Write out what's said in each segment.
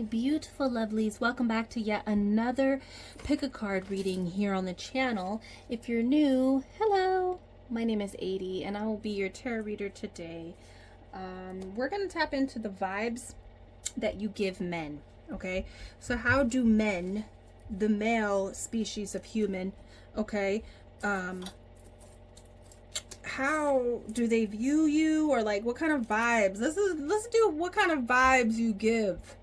beautiful lovelies, welcome back to yet another pick a card reading here on the channel. If you're new, hello, my name is ADIE and I will be your tarot reader today. We're going to tap into the vibes that you give men. Okay, so how do men, the male species of human, okay, how do they view you, or like what kind of vibes? Let's do what kind of vibes you give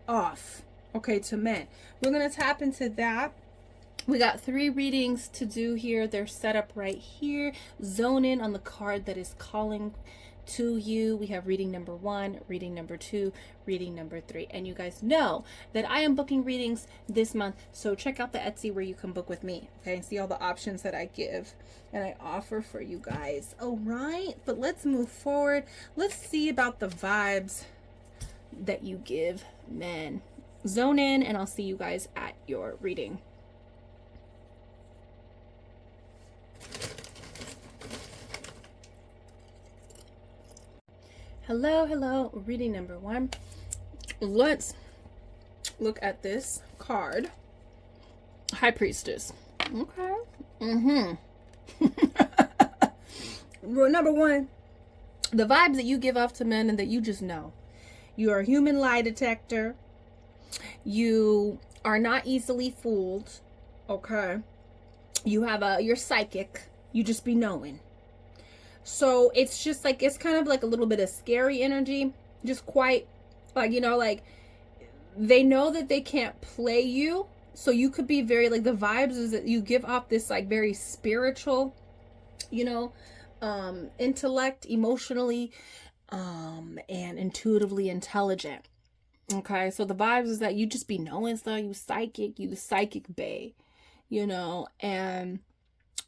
off, okay, to men. We're gonna tap into that. We got 3 readings to do here. They're set up right here. Zone in on the card that is calling to you. We have reading number 1, reading number 2, reading number 3, and you guys know that I am booking readings this month, so check out the Etsy where you can book with me, okay, and see all the options that I give and I offer for you guys. All right, but let's move forward. Let's see about the vibes that you give men. Zone in and I'll see you guys at your reading. Hello, reading number 1. Let's look at this card. High Priestess. Okay. Number 1, the vibes that you give off to men and that you just know. You are a human lie detector. You are not easily fooled. Okay. You're psychic. You just be knowing. So it's just like, it's kind of like a little bit of scary energy, just quite like, you know, like they know that they can't play you. So you could be very like, the vibes is that you give off this like very spiritual, you know, intellect, emotionally, and intuitively intelligent. Okay. So the vibes is that you just be knowing stuff. You the psychic bae, you know, and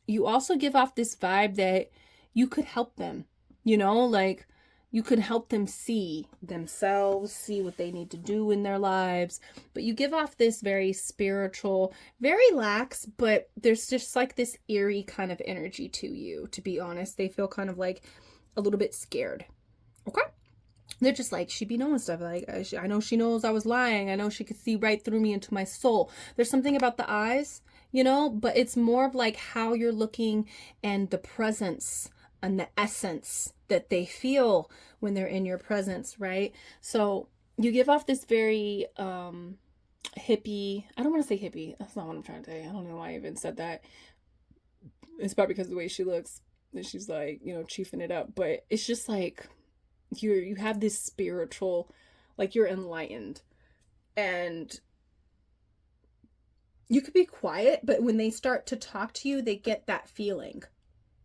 you also give off this vibe that you could help them, you know, like you could help them see themselves, see what they need to do in their lives. But you give off this very spiritual, very lax, but there's just like this eerie kind of energy to you, to be honest. They feel kind of like a little bit scared. Okay. They're just like, she be knowing stuff. Like, I know she knows I was lying. I know she could see right through me into my soul. There's something about the eyes, you know, but it's more of like how you're looking and the presence and the essence that they feel when they're in your presence, right? So you give off this very hippie, I don't want to say hippie, that's not what I'm trying to say. I don't know why I even said that. It's probably because of the way she looks, that she's like, you know, chiefing it up. But it's just like you have this spiritual, like you're enlightened, and you could be quiet, but when they start to talk to you, they get that feeling,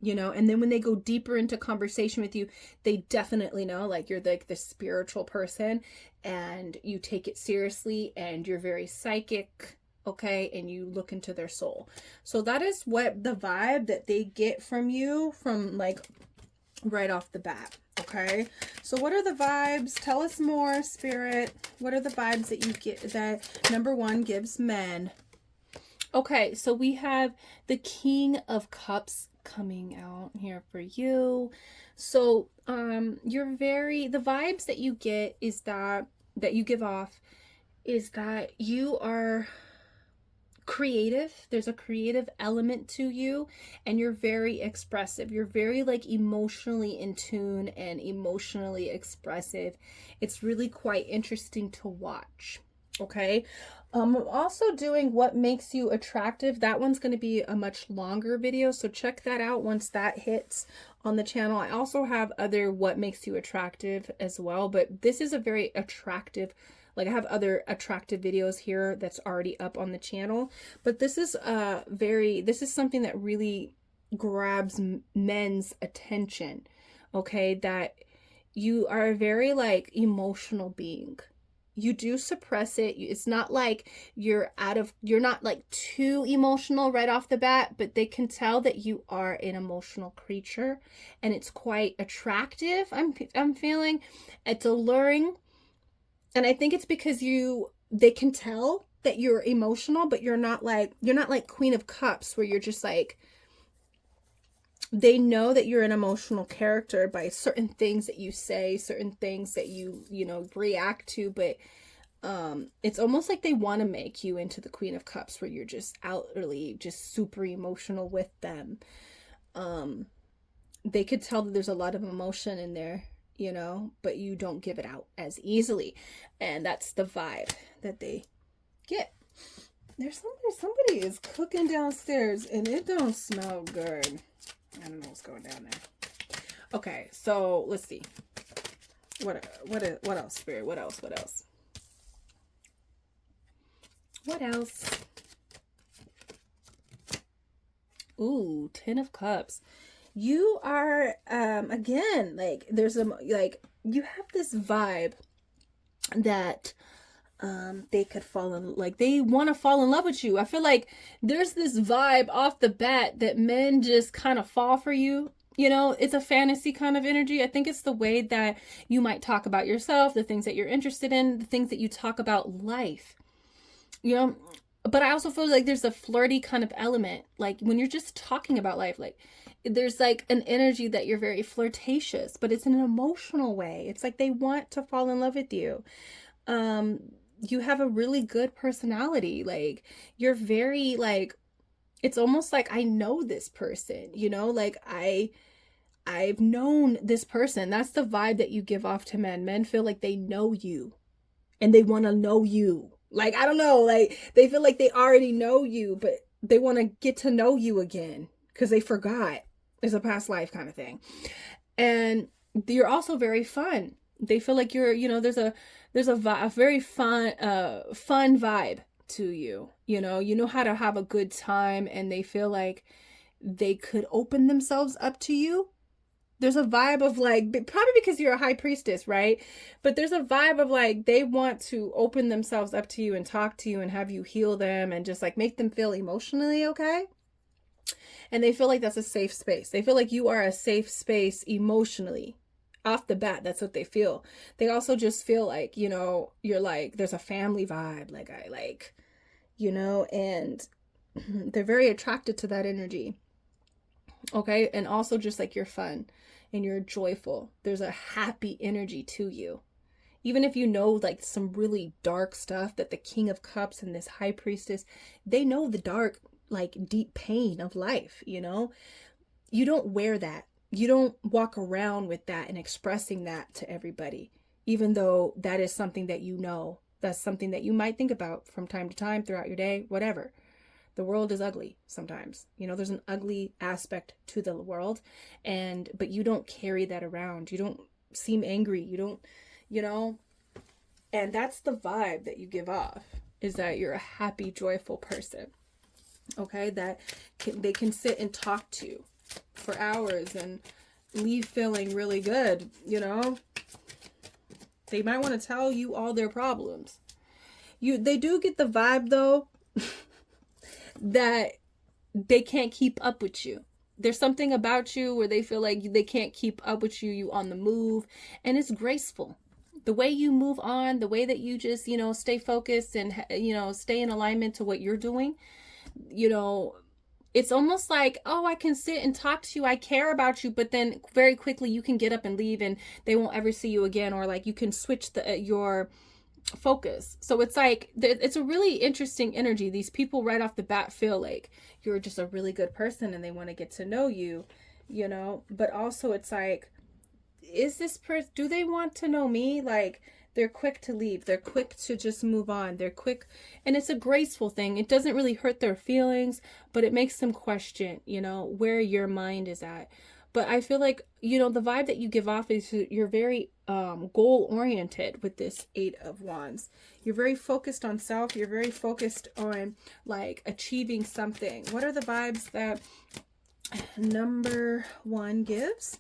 you know. And then when they go deeper into conversation with you, they definitely know, like, you're like the spiritual person and you take it seriously and you're very psychic, okay, and you look into their soul. So that is what the vibe that they get from you, from like right off the bat. Okay, so what are the vibes? Tell us more, Spirit. What are the vibes that you get, that number 1 gives men? Okay, so we have the King of Cups coming out here for you. So you're the vibes that you get is that you give off is that you are creative. There's a creative element to you, and you're very expressive. You're very like emotionally in tune and emotionally expressive. It's really quite interesting to watch. Okay. I'm also doing what makes you attractive. That one's going to be a much longer video, so check that out once that hits on the channel. I also have other what makes you attractive as well, but this is a very attractive, like I have other attractive videos here that's already up on the channel, but this is this is something that really grabs men's attention. Okay, that you are a very like emotional being. You do suppress it. It's not like you're not like too emotional right off the bat, but they can tell that you are an emotional creature, and it's quite attractive. I'm feeling it's alluring. And I think it's because they can tell that you're emotional, but you're not like Queen of Cups, where you're just like, they know that you're an emotional character by certain things that you say, certain things that you know, react to, but It's almost like they want to make you into the Queen of Cups, where you're just outwardly just super emotional with them. They could tell that there's a lot of emotion in there, you know, but you don't give it out as easily. And that's the vibe that they get. There's somebody is cooking downstairs and it don't smell good. I don't know what's going down there. Okay, so let's see. What else, Spirit? What else? Ooh, 10 of Cups. You are, again, like, there's like, you have this vibe that, they could fall in, like, they want to fall in love with you. I feel like there's this vibe off the bat that men just kind of fall for you. You know, it's a fantasy kind of energy. I think it's the way that you might talk about yourself, the things that you're interested in, the things that you talk about life, you know. But I also feel like there's a flirty kind of element, like when you're just talking about life, like there's like an energy that you're very flirtatious, but it's in an emotional way. It's like they want to fall in love with you. You have a really good personality. Like, you're very, like, it's almost like, I know this person, you know, like I've known this person. That's the vibe that you give off to men. Men feel like they know you and they want to know you. Like, I don't know, like they feel like they already know you, but they want to get to know you again because they forgot. It's a past life kind of thing. And you're also very fun. They feel like you're, you know, there's a very fun vibe to you. You know how to have a good time, and they feel like they could open themselves up to you. There's a vibe of like, probably because you're a high priestess, right? But there's a vibe of like, they want to open themselves up to you and talk to you and have you heal them and just like make them feel emotionally okay. And they feel like that's a safe space. They feel like you are a safe space emotionally. Off the bat, that's what they feel. They also just feel like, you know, you're like, there's a family vibe, like I like, you know, and they're very attracted to that energy. Okay. And also just like you're fun and you're joyful. There's a happy energy to you. Even if you know like some really dark stuff that the King of Cups and this High Priestess, they know the dark, like deep pain of life, you know, you don't wear that. You don't walk around with that and expressing that to everybody, even though that is something that you know, that's something that you might think about from time to time throughout your day, whatever. The world is ugly sometimes. You know, there's an ugly aspect to the world, but you don't carry that around. You don't seem angry. You don't, you know, and that's the vibe that you give off, is that you're a happy, joyful person. Okay, that they can sit and talk to for hours and leave feeling really good, you know. They might want to tell you all their problems. They do get the vibe though that they can't keep up with you. There's something about you where they feel like they can't keep up with you. You on the move, and it's graceful. The way you move on, the way that you just, you know, stay focused and, you know, stay in alignment to what you're doing, you know, it's almost like, oh, I can sit and talk to you. I care about you. But then very quickly you can get up and leave and they won't ever see you again. Or like you can switch your focus. So it's like, it's a really interesting energy. These people right off the bat feel like you're just a really good person and they want to get to know you, you know. But also it's like, is this person, do they want to know me? Like, they're quick to leave. They're quick to just move on. They're quick. And it's a graceful thing. It doesn't really hurt their feelings, but it makes them question, you know, where your mind is at. But I feel like, you know, the vibe that you give off is you're very goal oriented with this 8 of Wands. You're very focused on self. You're very focused on like achieving something. What are the vibes that number 1 gives?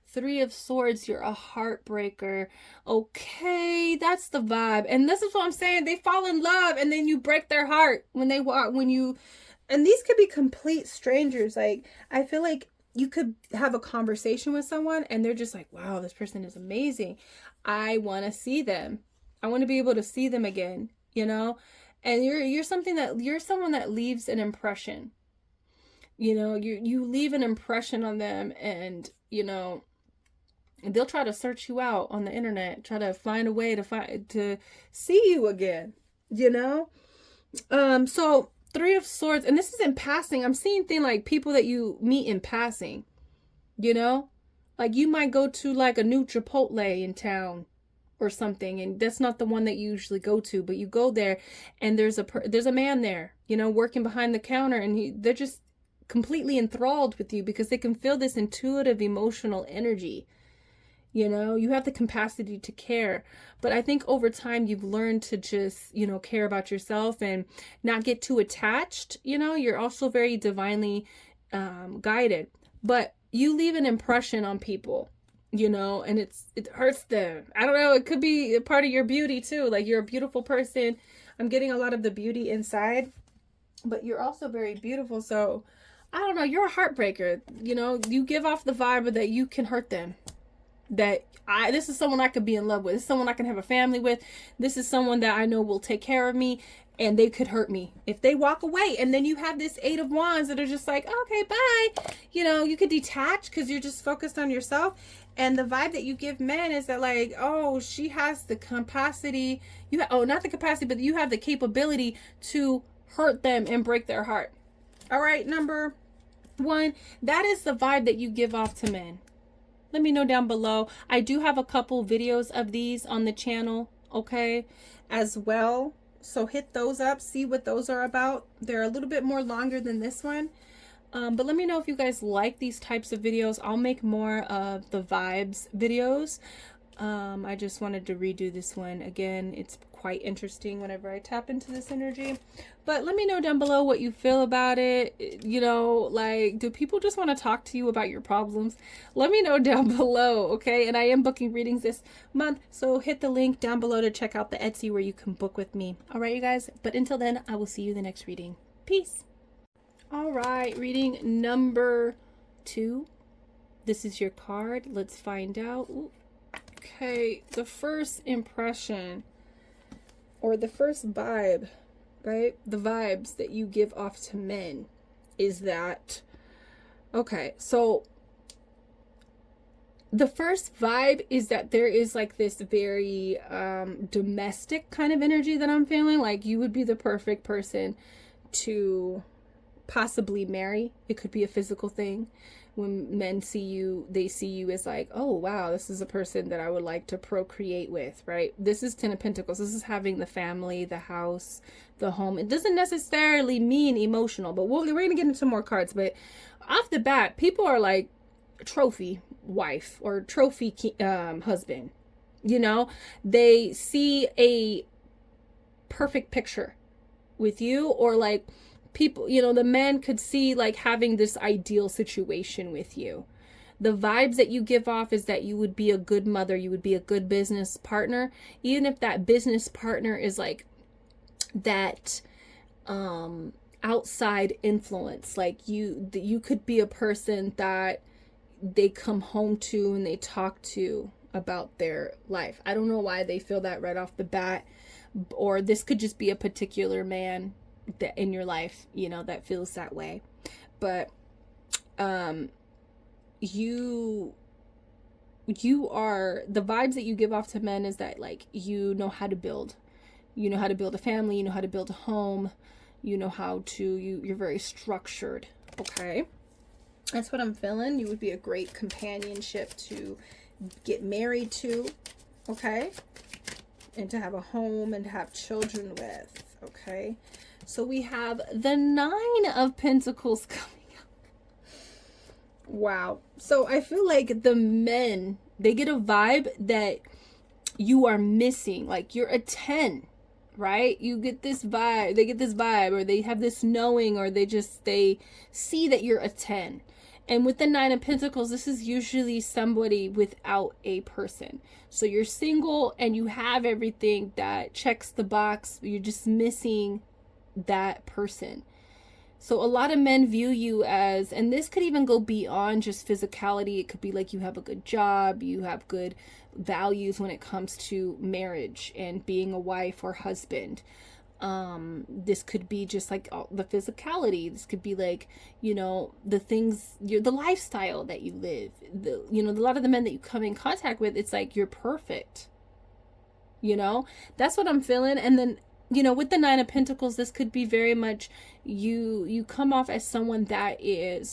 3 of Swords, you're a heartbreaker. Okay, that's the vibe. And this is what I'm saying. They fall in love and then you break their heart when they walk, and these could be complete strangers. Like, I feel like you could have a conversation with someone and they're just like, wow, this person is amazing. I want to see them. I want to be able to see them again, you know? And you're someone that leaves an impression. You know, you leave an impression on them, and, you know, And they'll try to search you out on the internet, try to find a way to see you again, you know? So Three of Swords, and this is in passing. I'm seeing things like people that you meet in passing, you know? Like you might go to like a new Chipotle in town or something, and that's not the one that you usually go to, but you go there and there's a man there, you know, working behind the counter, and they're just completely enthralled with you because they can feel this intuitive emotional energy. You know, you have the capacity to care, but I think over time you've learned to just, you know, care about yourself and not get too attached. You know, you're also very divinely guided, but you leave an impression on people, you know, and it hurts them. I don't know. It could be a part of your beauty too. Like you're a beautiful person. I'm getting a lot of the beauty inside, but you're also very beautiful. So I don't know. You're a heartbreaker. You know, you give off the vibe that you can hurt them. That this is someone I could be in love with. This is someone I can have a family with. This is someone that I know will take care of me, and they could hurt me if they walk away. And then you have this Eight of Wands that are just like, okay, bye. You know, you could detach because you're just focused on yourself. And the vibe that you give men is that like, oh, she has the capacity. Not the capacity, but you have the capability to hurt them and break their heart. All right, number 1, that is the vibe that you give off to men. Let me know down below. I do have a couple videos of these on the channel, okay, as well. So hit those up, see what those are about. They're a little bit more longer than this one. But let me know if you guys like these types of videos. I'll make more of the vibes videos. I just wanted to redo this one again. It's quite interesting whenever I tap into this energy. But let me know down below what you feel about it. You know, like, do people just want to talk to you about your problems? Let me know down below, okay? And I am booking readings this month, so hit the link down below to check out the Etsy where you can book with me. All right, you guys? But until then, I will see you in the next reading. Peace. All right, reading number 2. This is your card. Let's find out. Ooh. Okay, the first impression, or the first vibe, right? The vibes that you give off to men is that, okay, so the first vibe is that there is like this very domestic kind of energy that I'm feeling. Like you would be the perfect person to possibly marry. It could be a physical thing. When men see you, they see you as like, oh wow, this is a person that I would like to procreate with, right? This is 10 of Pentacles. This is having the family, the house, the home. It doesn't necessarily mean emotional, but we're going to get into more cards. But off the bat, people are like trophy wife or trophy husband. You know, they see a perfect picture with you, or like people, you know, the men could see like having this ideal situation with you. The vibes that you give off is that you would be a good mother, you would be a good business partner, even if that business partner is like that outside influence. Like you could be a person that they come home to and they talk to about their life. I don't know why they feel that right off the bat, or this could just be a particular man that in your life, you know, that feels that way. But you are, the vibes that you give off to men is that like you know how to build a family, you know how to build a home, you know how to, you're very structured. Okay, that's what I'm feeling. You would be a great companionship to get married to, okay, and to have a home and to have children with. Okay, so we have the 9 of Pentacles coming up. Wow. So I feel like the men, they get a vibe that you are missing. Like you're a 10, right? You get this vibe, they get this vibe, or they have this knowing, or they see that you're a 10. And with the 9 of Pentacles, this is usually somebody without a person. So you're single and you have everything that checks the box. You're just missing that person. So a lot of men view you as, and this could even go beyond just physicality. It could be like you have a good job, you have good values when it comes to marriage and being a wife or husband. This could be just like all the physicality. This could be like, you know, the things, the lifestyle that you live, you know, a lot of the men that you come in contact with, it's like you're perfect, you know. That's what I'm feeling. And then, you know, with the Nine of Pentacles, this could be very much you come off as someone that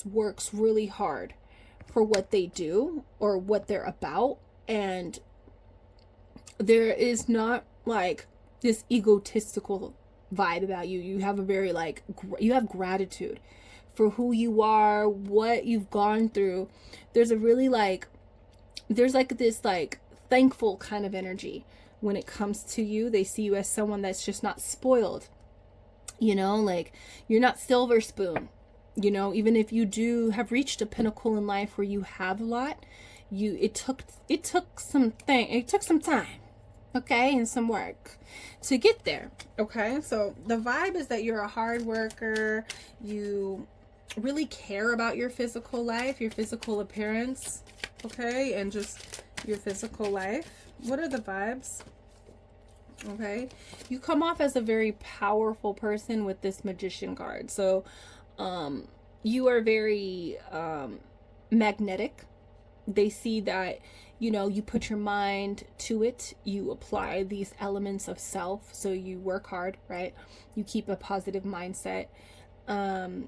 works really hard for what they do or what they're about, and there is not like this egotistical vibe about you. You have a very like you have gratitude for who you are, what you've gone through. There's a really like there's like this like thankful kind of energy when it comes to you. They see you as someone that's just not spoiled, you know, like you're not silver spoon, you know. Even if you do have reached a pinnacle in life where you have a lot, it took some time, okay, and some work to get there, okay. So the vibe is that you're a hard worker, you really care about your physical life, your physical appearance, okay, and just your physical life. What are the vibes? Okay, you come off as a very powerful person with this Magician card. So you are very magnetic. They see that, you know, you put your mind to it, you apply these elements of self, so you work hard, right? You keep a positive mindset, and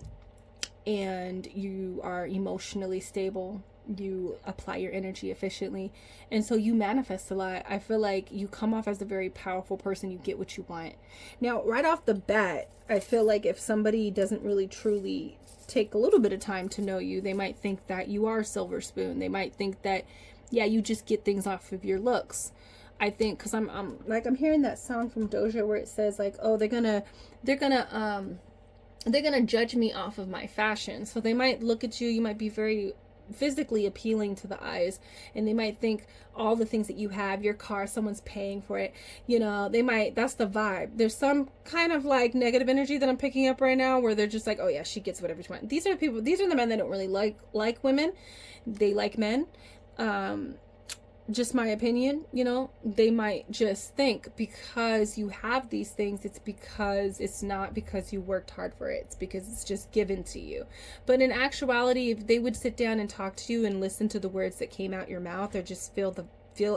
you are emotionally stable. You apply your energy efficiently, and so you manifest a lot. I feel like you come off as a very powerful person. You get what you want. Now, right off the bat, I feel like if somebody doesn't really truly take a little bit of time to know you, they might think that you are silver spoon. They might think that, yeah, you just get things off of your looks. I think because I'm hearing that song from Doja where it says like, oh, they're gonna judge me off of my fashion. So they might look at you. You might be very physically appealing to the eyes, and they might think all the things that you have, your car, someone's paying for it, you know. That's the vibe. There's some kind of like negative energy that I'm picking up right now where they're just like, oh yeah, she gets whatever she wants. These are the men that don't really like women. They like men. Just my opinion, you know. They might just think because you have these things, it's not because you worked hard for it. It's because it's just given to you. But in actuality, if they would sit down and talk to you and listen to the words that came out your mouth, or just feel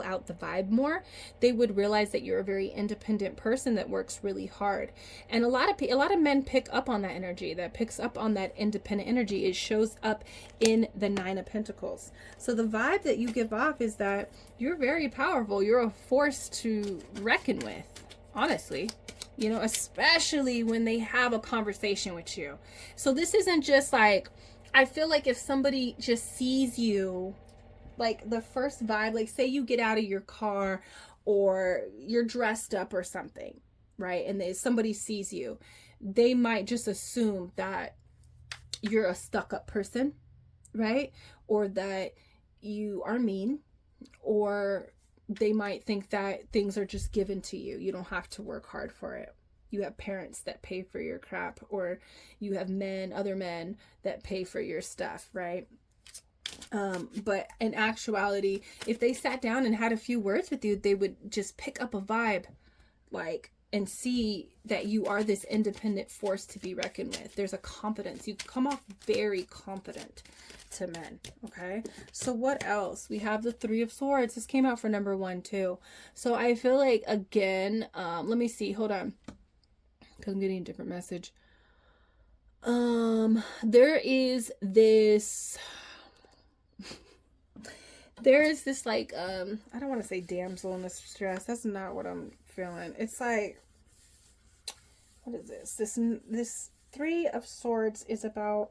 out the vibe more, they would realize that you're a very independent person that works really hard. And a lot of men pick up on that energy, that picks up on that independent energy. It shows up in the Nine of Pentacles. So the vibe that you give off is that you're very powerful. You're a force to reckon with, honestly, you know, especially when they have a conversation with you. So this isn't just like, I feel like if somebody just sees you, like the first vibe, like say you get out of your car or you're dressed up or something, right? And somebody sees you, they might just assume that you're a stuck-up person, right? Or that you are mean, or they might think that things are just given to you. You don't have to work hard for it. You have parents that pay for your crap, or you have other men that pay for your stuff, right? But in actuality, if they sat down and had a few words with you, they would just pick up a vibe, like, and see that you are this independent force to be reckoned with. There's a confidence. You come off very confident to men, okay? So what else? We have the Three of Swords. This came out for number 1 too. So I feel like, again, let me see. Hold on, because I'm getting a different message. There is this like I don't want to say damsel in distress. That's not what I'm feeling. It's like, what is this? This Three of Swords is about,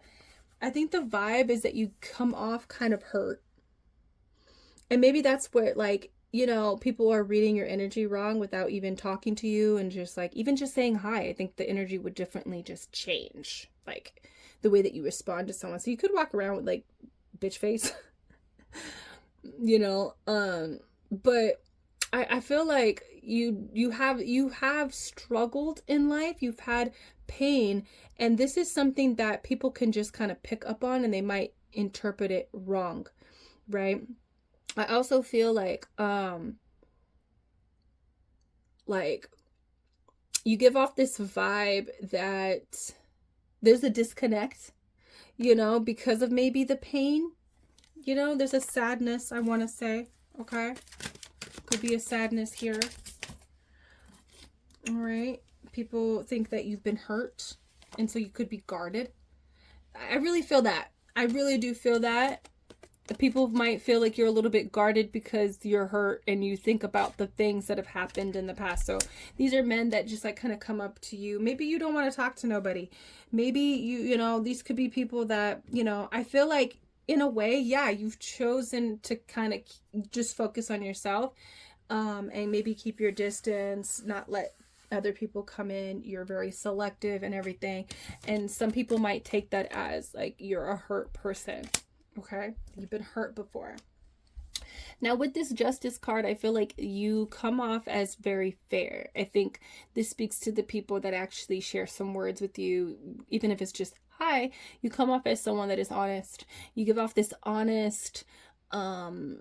I think the vibe is that you come off kind of hurt. And maybe that's what, like, you know, people are reading your energy wrong without even talking to you, and just like, even just saying hi, I think the energy would differently just change, like the way that you respond to someone. So you could walk around with like bitch face, you know, but I feel like you have struggled in life, you've had pain, and this is something that people can just kind of pick up on, and they might interpret it wrong, right? I also feel like You give off this vibe that there's a disconnect, you know, because of maybe the pain. You know, there's a sadness, I want to say. Okay. Could be a sadness here. All right. People think that you've been hurt, and so you could be guarded. I really feel that. I really do feel that. People might feel like you're a little bit guarded because you're hurt and you think about the things that have happened in the past. So these are men that just like kind of come up to you. Maybe you don't want to talk to nobody. Maybe you know, these could be people that, you know, I feel like in a way, yeah, you've chosen to kind of just focus on yourself, and maybe keep your distance, not let other people come in. You're very selective and everything. And some people might take that as like you're a hurt person. Okay, you've been hurt before. Now with this Justice card, I feel like you come off as very fair. I think this speaks to the people that actually share some words with you, even if it's just hi. You come off as someone that is honest. You give off this honest, very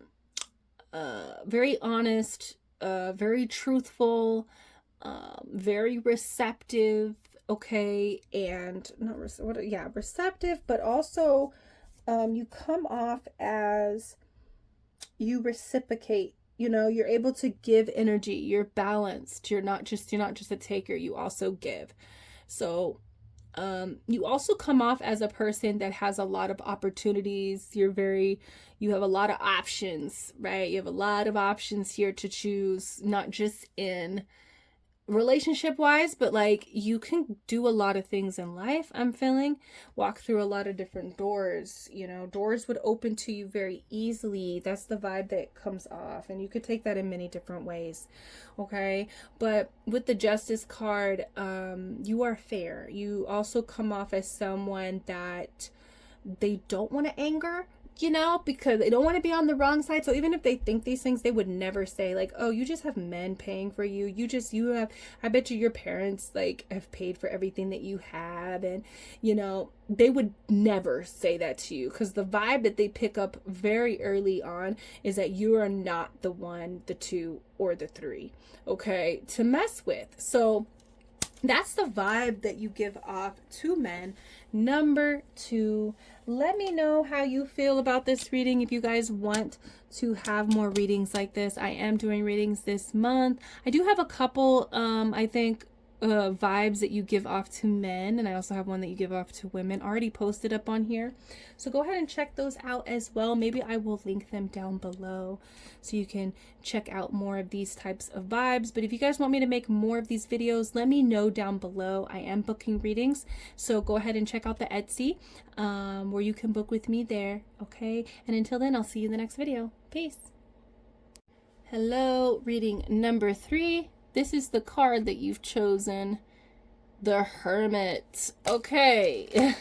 honest, very truthful, very receptive. Okay, and not receptive, but also you come off as you reciprocate. You know, you're able to give energy. You're balanced. You're not just a taker. You also give. So you also come off as a person that has a lot of opportunities. You have a lot of options, right? You have a lot of options here to choose, not just in relationship wise, but like you can do a lot of things in life. I'm feeling walk through a lot of different doors, you know, doors would open to you very easily. That's the vibe that comes off, and you could take that in many different ways. Okay, but with the Justice card, you are fair. You also come off as someone that they don't want to anger, you know, because they don't want to be on the wrong side. So even if they think these things, they would never say like, oh, you just have men paying for you. You have, I bet you your parents like have paid for everything that you have. And, you know, they would never say that to you, because the vibe that they pick up very early on is that you are not the one, the two, or the three, okay, to mess with. So that's the vibe that you give off to men. Number 2, let me know how you feel about this reading. If you guys want to have more readings like this, I am doing readings this month. I do have a couple, I think, vibes that you give off to men, and I also have one that you give off to women already posted up on here, so go ahead and check those out as well. Maybe I will link them down below so you can check out more of these types of vibes. But if you guys want me to make more of these videos, let me know down below. I am booking readings, so go ahead and check out the Etsy, where you can book with me there. Okay, and until then, I'll see you in the next video. Peace. Hello, reading number 3. This is the card that you've chosen, the Hermit. Okay.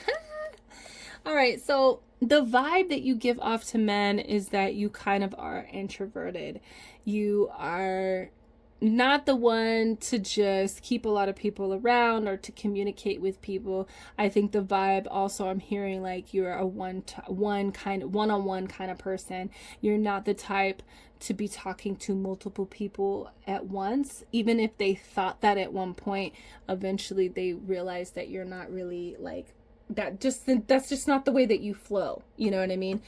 All right, so the vibe that you give off to men is that you kind of are introverted. You are not the one to just keep a lot of people around or to communicate with people. I think the vibe also, I'm hearing like you're a one-on-one kind of person. You're not the type to be talking to multiple people at once. Even if they thought that at one point, eventually they realize that you're not really like that. That's just not the way that you flow. You know what I mean?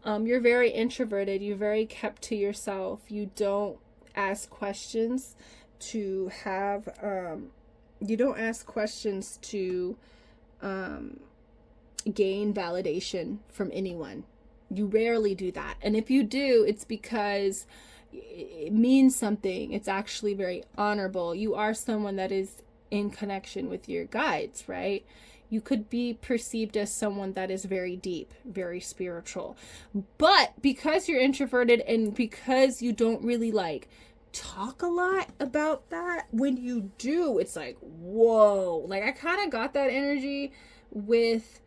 You're very introverted. You're very kept to yourself. You don't ask questions to have you don't ask questions to gain validation from anyone. You rarely do that, and if you do, it's because it means something. It's actually very honorable. You are someone that is in connection with your guides, right? You could be perceived as someone that is very deep, very spiritual. But because you're introverted and because you don't really like talk a lot about that, when you do, it's like, whoa. Like I kind of got that energy with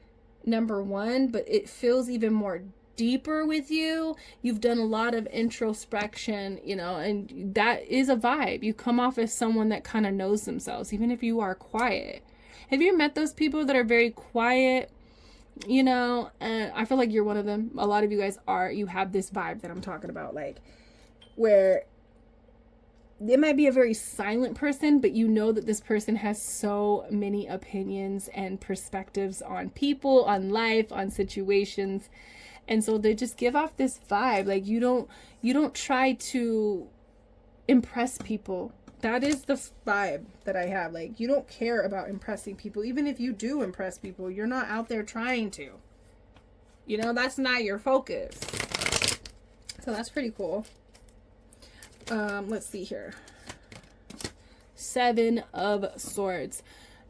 number 1, but it feels even more deeper with you. You've done a lot of introspection, you know, and that is a vibe. You come off as someone that kind of knows themselves, even if you are quiet. Have you met those people that are very quiet, you know? And I feel like you're one of them. A lot of you guys are. You have this vibe that I'm talking about, like where it might be a very silent person, but you know that this person has so many opinions and perspectives on people, on life, on situations. And so they just give off this vibe. Like you don't try to impress people. That is the vibe that I have. Like, you don't care about impressing people. Even if you do impress people, you're not out there trying to. You know, that's not your focus. So that's pretty cool. Let's see here. 7 of Swords.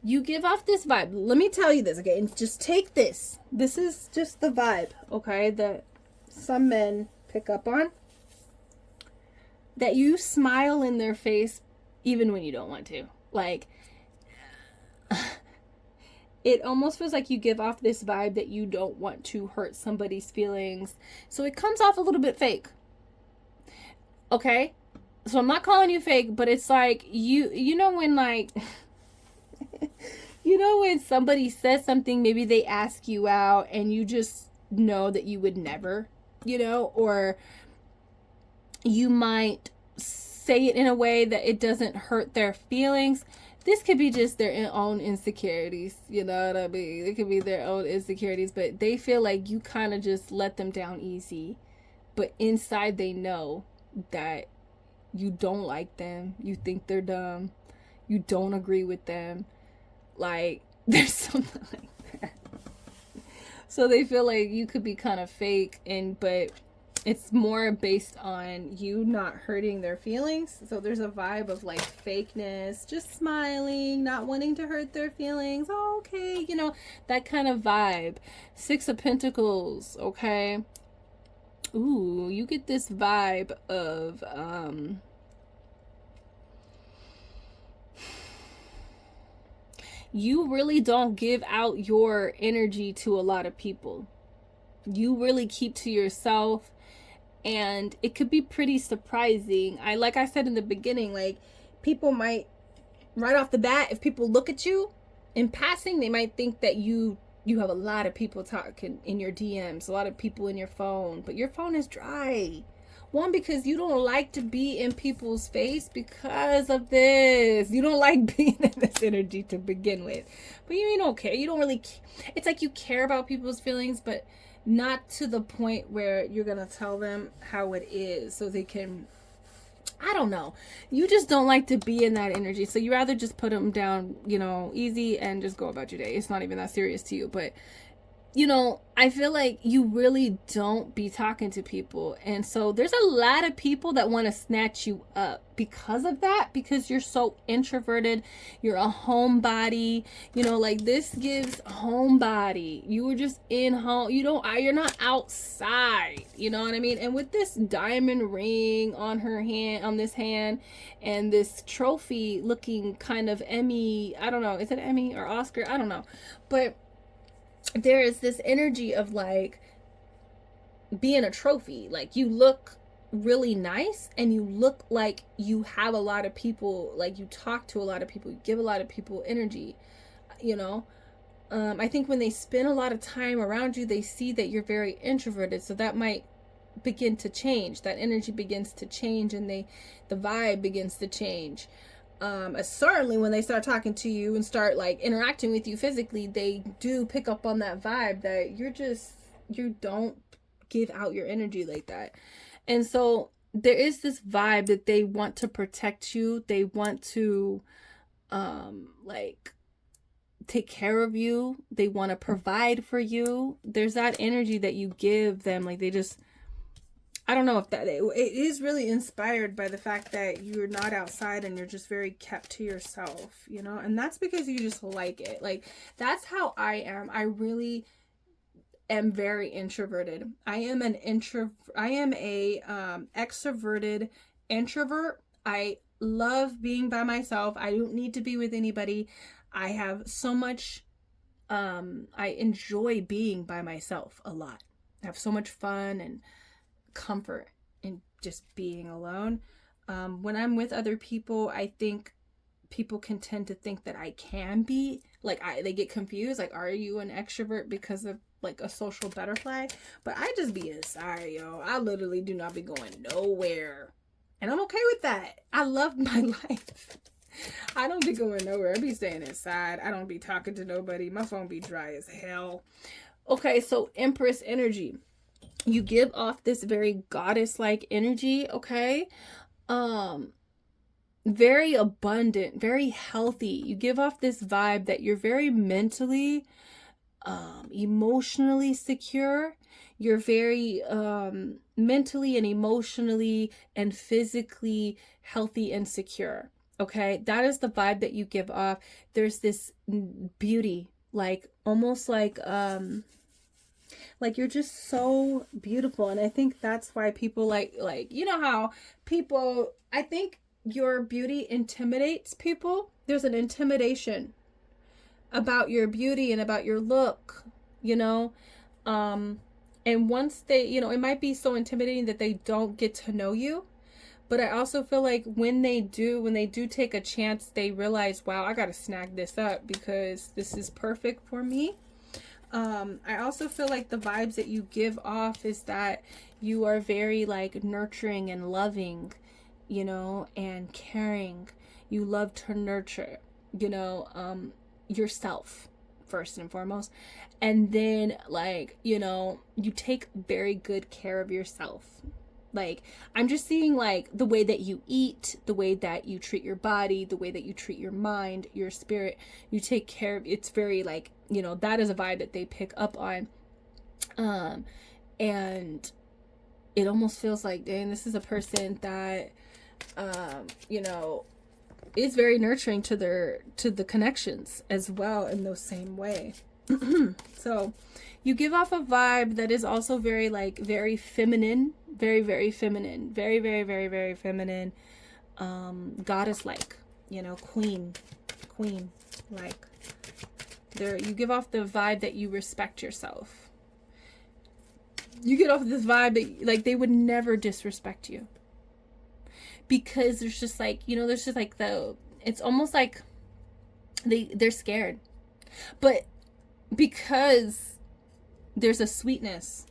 You give off this vibe. Let me tell you this, okay? And just take this. This is just the vibe, okay, that some men pick up on. That you smile in their face even when you don't want to. Like, it almost feels like you give off this vibe that you don't want to hurt somebody's feelings. So it comes off a little bit fake. Okay? So I'm not calling you fake, but it's like, you know when, like, you know when somebody says something, maybe they ask you out and you just know that you would never, you know, or you might say it in a way that it doesn't hurt their feelings. This could be just their own insecurities, you know what I mean? It could be their own insecurities, but they feel like you kind of just let them down easy. But inside they know that you don't like them. You think they're dumb. You don't agree with them. Like, there's something like that. So they feel like you could be kind of fake, but it's more based on you not hurting their feelings. So there's a vibe of like fakeness, just smiling, not wanting to hurt their feelings. Oh, okay, you know, that kind of vibe. 6 of Pentacles, okay. Ooh, you get this vibe of you really don't give out your energy to a lot of people. You really keep to yourself. And it could be pretty surprising. Like I said in the beginning, like, people might, right off the bat, if people look at you in passing, they might think that you have a lot of people talking in your DMs, a lot of people in your phone, but your phone is dry. One, because you don't like to be in people's face because of this. You don't like being in this energy to begin with. But you don't care. You don't really, it's like you care about people's feelings, but not to the point where you're going to tell them how it is so they can, I don't know. You just don't like to be in that energy. So you rather just put them down, you know, easy and just go about your day. It's not even that serious to you. But, you know, I feel like you really don't be talking to people. And so there's a lot of people that want to snatch you up because of that, because you're so introverted. You're a homebody, you know, like this gives homebody. You were just in home. You're not outside, you know what I mean? And with this diamond ring on her hand, on this hand, and this trophy looking kind of Emmy, I don't know, is it Emmy or Oscar? I don't know. But there is this energy of like being a trophy. Like, you look really nice and you look like you have a lot of people, like you talk to a lot of people, you give a lot of people energy, you know. I think when they spend a lot of time around you, they see that you're very introverted, so that might begin to change. That energy begins to change, and the vibe begins to change. Certainly when they start talking to you and start like interacting with you physically, they do pick up on that vibe that you don't give out your energy like that. And so there is this vibe that they want to protect you. They want to like take care of you. They want to provide for you. There's that energy that you give them. Like, they just, I don't know if that, it is really inspired by the fact that you're not outside and you're just very kept to yourself, you know, and that's because you just like it. Like, that's how I am. I really am very introverted. I am a extroverted introvert. I love being by myself. I don't need to be with anybody. I have so much, I enjoy being by myself a lot. I have so much fun and comfort in just being alone. When I'm with other people, I think people can tend to think that I can be like, they get confused, like, are you an extrovert because of like a social butterfly? But I just be inside, yo. I literally do not be going nowhere And I'm okay with that. I love my life. I don't be going nowhere. I be staying inside. I don't be talking to nobody. My phone be dry as hell. Okay, so Empress energy. You give off this very goddess-like energy, okay? Very abundant, very healthy. You give off this vibe that you're very mentally, emotionally secure. You're very mentally and emotionally and physically healthy and secure. Okay, that is the vibe that you give off. There's this beauty, like almost like you're just so beautiful. And I think that's why people like you know how people, I think your beauty intimidates people. There's an intimidation about your beauty and about your look, you know. And once they, you know, it might be so intimidating that they don't get to know you. But I also feel like when they do take a chance, they realize, wow, I gotta snag this up because this is perfect for me. I also feel like the vibes that you give off is that you are very like nurturing and loving, you know, and caring. You love to nurture, you know, yourself first and foremost. And then like, you know, you take very good care of yourself. Like, I'm just seeing like the way that you eat, the way that you treat your body, the way that you treat your mind, your spirit, you take care of. It's very like, you know, that is a vibe that they pick up on. And it almost feels like, dang, this is a person that, you know, is very nurturing to the connections as well in those same way. So you give off a vibe that is also very like very feminine, very feminine, very feminine, goddess like, you know, queen like. There, you give off the vibe that you respect yourself. You get off this vibe that like they would never disrespect you, because there's just like, you know, there's just like it's almost like they're scared, but because there's a sweetness,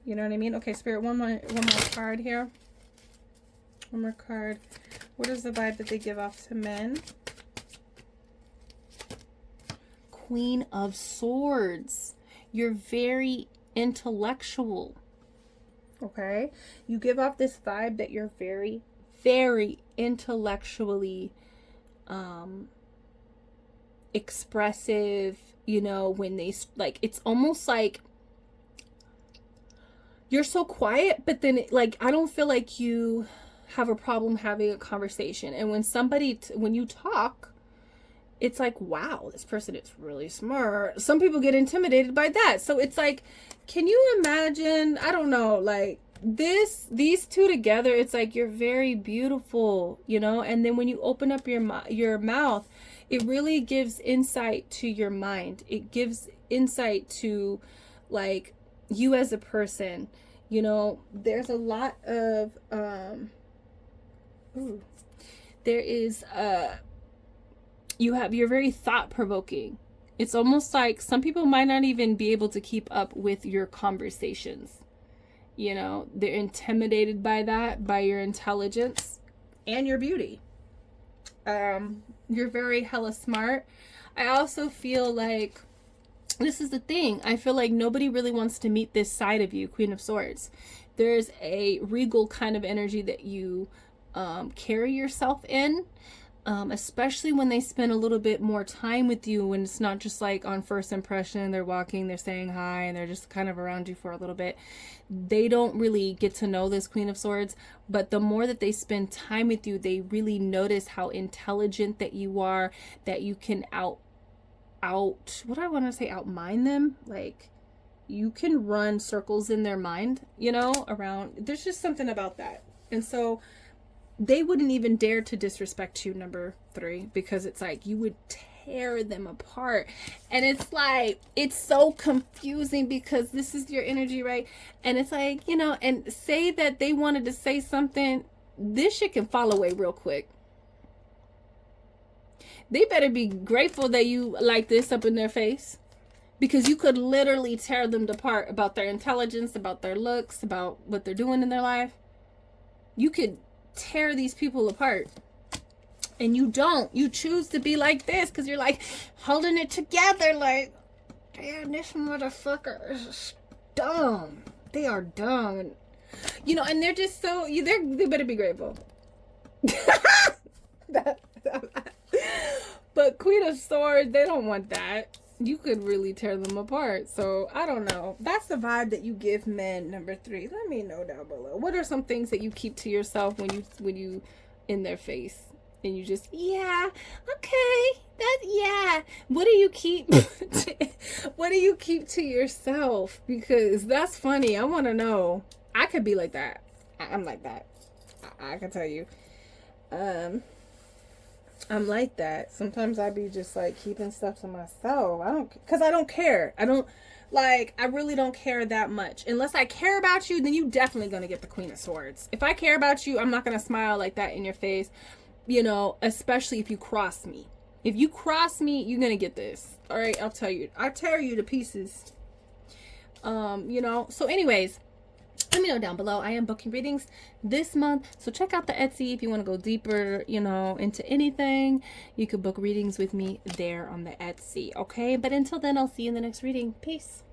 you know what I mean? Okay, Spirit, one more card here. One more card. What is the vibe that they give off to men? Queen of Swords. You're very intellectual. Okay? You give off this vibe that you're very intellectually expressive, you know, when they like, it's almost like you're so quiet, but then like I don't feel like you have a problem having a conversation. And when when you talk, it's like, wow, this person is really smart. Some people get intimidated by that. So it's like, can you imagine, I don't know, like these two together, it's like you're very beautiful, you know? And then when you open up your mouth, it really gives insight to your mind. It gives insight to like you as a person, you know. There's a lot of you're very thought-provoking. It's almost like some people might not even be able to keep up with your conversations, you know. They're intimidated by that, by your intelligence and your beauty. You're very hella smart. I also feel like, this is the thing, I feel like nobody really wants to meet this side of you, Queen of Swords. There's a regal kind of energy that you carry yourself in, especially when they spend a little bit more time with you, when it's not just like on first impression, they're walking, they're saying hi, and they're just kind of around you for a little bit. They don't really get to know this Queen of Swords, but the more that they spend time with you, they really notice how intelligent that you are, that you can outmind them. Like, you can run circles in their mind, you know, around. There's just something about that. And so they wouldn't even dare to disrespect you, number 3, because it's like you would tear them apart. And it's like, it's so confusing because this is your energy, right? And it's like, you know, and say that they wanted to say something, this shit can fall away real quick. They better be grateful that you like this up in their face, because you could literally tear them apart about their intelligence, about their looks, about what they're doing in their life. You could tear these people apart. And you don't. You choose to be like this because you're like holding it together like, damn, this motherfucker is dumb. They are dumb. You know, and they're just so, they better be grateful. But Queen of Swords, they don't want that. You could really tear them apart. So I don't know. That's the vibe that you give men. Number 3. Let me know down below. What are some things that you keep to yourself when you in their face and you just, yeah, okay, yeah. What do you keep? What do you keep to yourself? Because that's funny. I want to know. I could be like that. I'm like that. I can tell you. I'm like that. Sometimes I be just like keeping stuff to myself. Because I don't care. I really don't care that much. Unless I care about you, then you definitely going to get the Queen of Swords. If I care about you, I'm not going to smile like that in your face, you know, especially if you cross me. If you cross me, you're going to get this. All right, I'll tell you. I'll tear you to pieces. You know, so anyways, let me know down below. I am booking readings this month, so check out the Etsy if you want to go deeper, you know, into anything. You could book readings with me there on the Etsy, okay? But until then, I'll see you in the next reading. Peace.